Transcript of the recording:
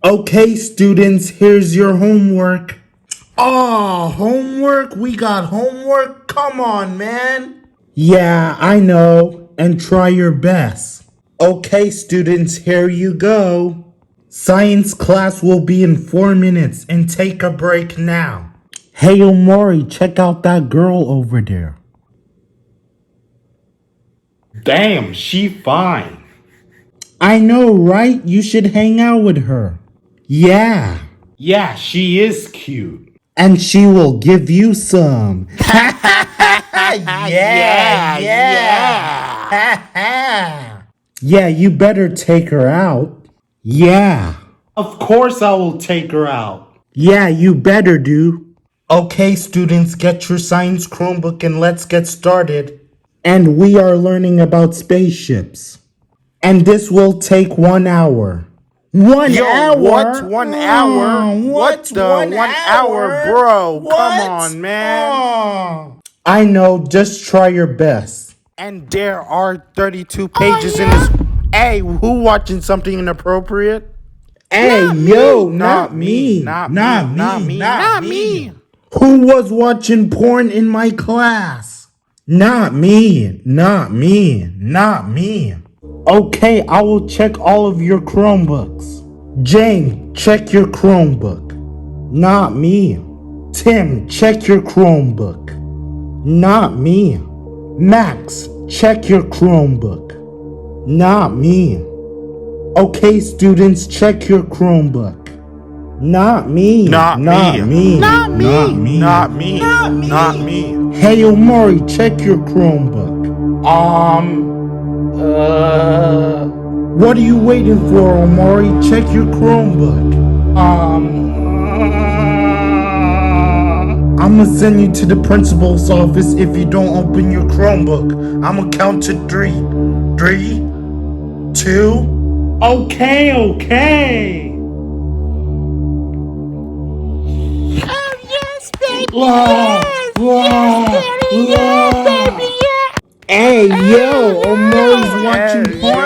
Okay, students, here's your homework. Oh, homework? We got homework? Come on, man. Yeah, I know. And try your best. Okay, students, here you go. Science class will be in 4 minutes and take a break now. Hey, Omori, check out that girl over there. Damn, she fine. I know, right? You should hang out with her. Yeah. Yeah, she is cute. And she will give you some. Yeah, you better take her out. Yeah. Of course I will take her out. Yeah, you better do. Okay, students, get your science Chromebook and let's get started. And we are learning about spaceships. And this will take 1 hour. 1 hour? What? 1 hour? What the 1 hour, bro? What? Come on, man. I know, just try your best. And there are 32 pages in this. Hey, who watching something inappropriate? Hey, Not me. Who was watching porn in my class? Not me. Okay, I will check all of your Chromebooks. Jane, check your Chromebook. Not me. Tim, check your Chromebook. Not me. Max, check your Chromebook. Not me. Okay, students, check your Chromebook. Not me. Not me. Hey, Omori, check your Chromebook. What are you waiting for, Omori? Check your Chromebook. I'ma send you to the principal's office if you don't open your Chromebook. I'ma count to 3. 3, 2. Okay. Oh, yes, baby. Hey, yo, Omori's watching porn